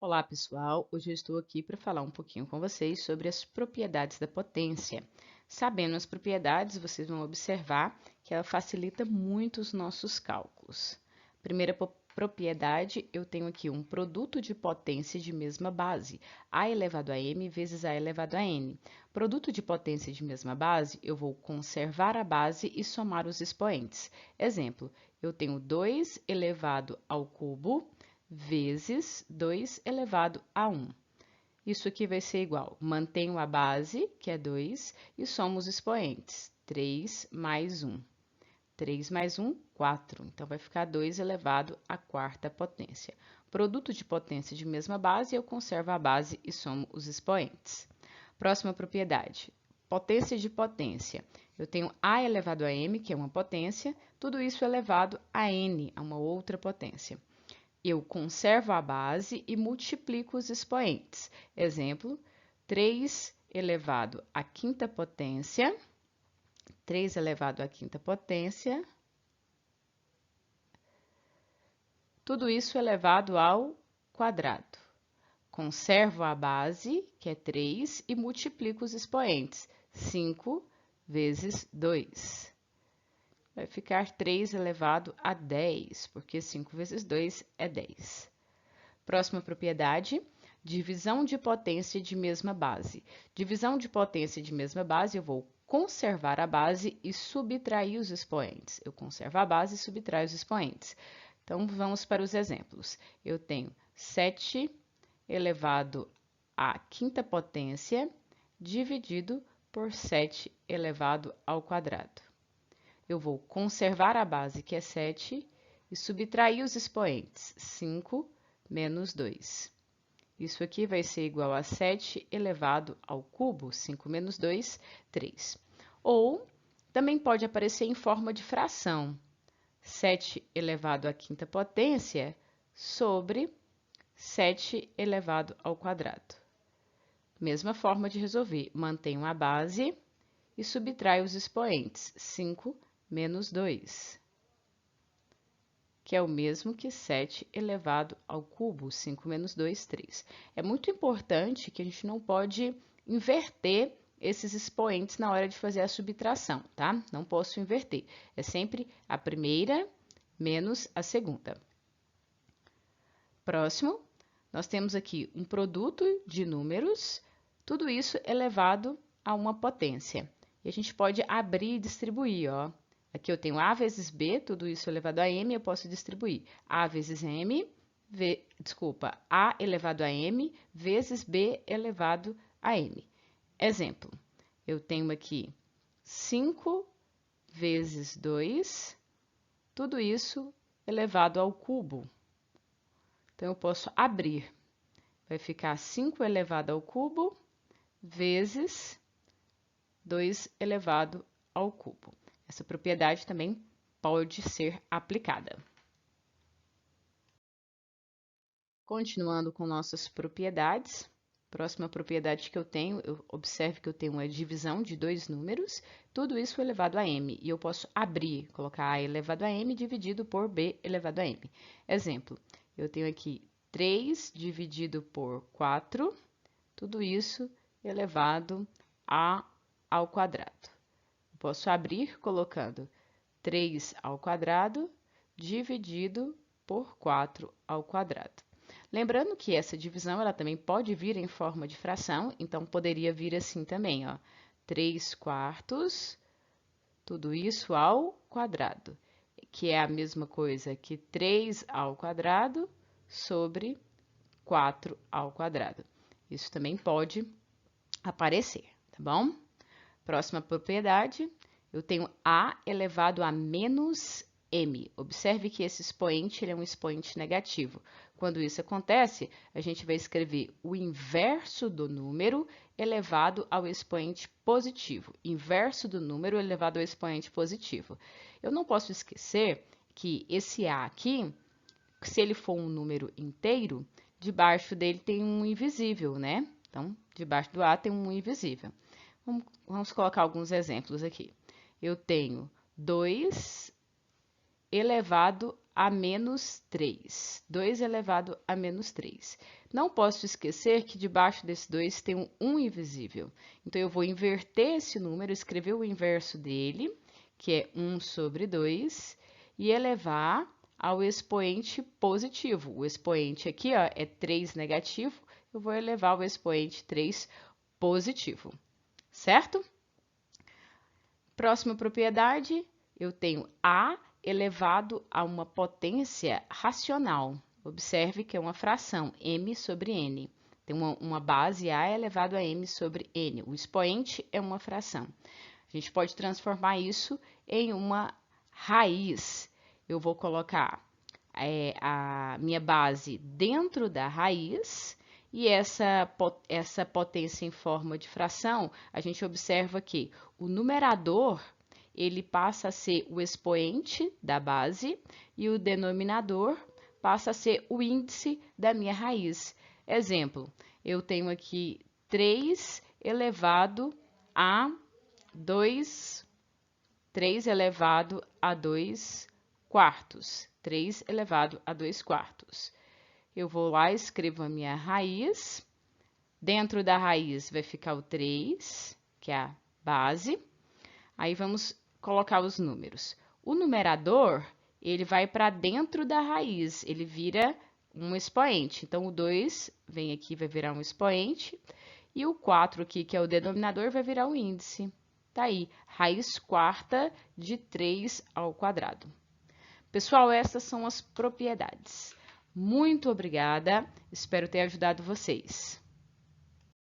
Olá, pessoal! Hoje eu estou aqui para falar um pouquinho com vocês sobre as propriedades da potência. Sabendo as propriedades, vocês vão observar que ela facilita muito os nossos cálculos. Primeira propriedade, eu tenho aqui um produto de potência de mesma base, A elevado a m vezes A elevado a n. Produto de potência de mesma base, eu vou conservar a base e somar os expoentes. Exemplo, eu tenho 2 elevado ao cubo vezes 2 elevado a 1. Isso aqui vai ser igual, mantenho a base, que é 2, e somo os expoentes, 3 mais 1. 3 mais 1, 4. Então, vai ficar 2 elevado à quarta potência. Produto de potência de mesma base, eu conservo a base e somo os expoentes. Próxima propriedade, potência de potência. Eu tenho A elevado a m, que é uma potência, tudo isso elevado a n, a uma outra potência. Eu conservo a base e multiplico os expoentes. Exemplo, 3 elevado à quinta potência, 3 elevado à quinta potência, tudo isso elevado ao quadrado. Conservo a base, que é 3, e multiplico os expoentes. 5 vezes 2. Vai ficar 3 elevado a 10, porque 5 vezes 2 é 10. Próxima propriedade, divisão de potência de mesma base. Divisão de potência de mesma base, eu vou conservar a base e subtrair os expoentes. Eu conservo a base e subtraio os expoentes. Então, vamos para os exemplos. Eu tenho 7 elevado à quinta potência dividido por 7 elevado ao quadrado. Eu vou conservar a base, que é 7, e subtrair os expoentes, 5 menos 2. Isso aqui vai ser igual a 7 elevado ao cubo, 5 menos 2, 3. Ou, também pode aparecer em forma de fração, 7 elevado à quinta potência sobre 7 elevado ao quadrado. Mesma forma de resolver, mantenho a base e subtraio os expoentes, 5 menos 2. Que é o mesmo que 7 elevado ao cubo, 5 menos 2, 3. É muito importante que a gente não pode inverter esses expoentes na hora de fazer a subtração, tá? Não posso inverter. É sempre a primeira menos a segunda. Próximo, nós temos aqui um produto de números, tudo isso elevado a uma potência. E a gente pode abrir e distribuir, ó. Aqui eu tenho A vezes B, tudo isso elevado a M, eu posso distribuir. A vezes M, A elevado a M vezes B elevado a M. Exemplo, eu tenho aqui 5 vezes 2, tudo isso elevado ao cubo. Então, eu posso abrir. Vai ficar 5 elevado ao cubo vezes 2 elevado ao cubo. Essa propriedade também pode ser aplicada. Continuando com nossas propriedades, próxima propriedade que eu tenho, observe que eu tenho uma divisão de dois números, tudo isso elevado a m, e eu posso abrir, colocar a elevado a m dividido por b elevado a m. Exemplo, eu tenho aqui 3 dividido por 4, tudo isso elevado ao quadrado. Posso abrir colocando 3 ao quadrado dividido por 4 ao quadrado. Lembrando que essa divisão ela também pode vir em forma de fração, então poderia vir assim também, ó, 3 quartos, tudo isso ao quadrado, que é a mesma coisa que 3 ao quadrado sobre 4 ao quadrado. Isso também pode aparecer, tá bom? Próxima propriedade, eu tenho A elevado a menos M. Observe que esse expoente ele é um expoente negativo. Quando isso acontece, a gente vai escrever o inverso do número elevado ao expoente positivo. Inverso do número elevado ao expoente positivo. Eu não posso esquecer que esse A aqui, se ele for um número inteiro, debaixo dele tem um invisível, né? Então, debaixo do A tem um invisível. Vamos colocar alguns exemplos aqui. Eu tenho 2 elevado a menos 3. 2 elevado a menos 3. Não posso esquecer que debaixo desse 2 tem um 1 invisível. Então, eu vou inverter esse número, escrever o inverso dele, que é 1 sobre 2, e elevar ao expoente positivo. O expoente aqui ó, é 3 negativo, eu vou elevar o expoente 3 positivo, certo? Próxima propriedade, eu tenho A elevado a uma potência racional. Observe que é uma fração, m sobre n. Tem uma base A elevado a m sobre n. O expoente é uma fração. A gente pode transformar isso em uma raiz. Eu vou colocar a minha base dentro da raiz e essa potência em forma de fração, a gente observa que o numerador ele passa a ser o expoente da base e o denominador passa a ser o índice da minha raiz. Exemplo, eu tenho aqui 3 elevado a 2, 3 elevado a 2 quartos. 3 elevado a 2 quartos. Eu vou lá, escrevo a minha raiz. Dentro da raiz vai ficar o 3, que é a base. Aí vamos colocar os números. O numerador, ele vai para dentro da raiz, ele vira um expoente. Então, o 2 vem aqui, vai virar um expoente. E o 4 aqui, que é o denominador, vai virar o índice. Tá aí, raiz quarta de 3 ao quadrado. Pessoal, essas são as propriedades. Muito obrigada, espero ter ajudado vocês.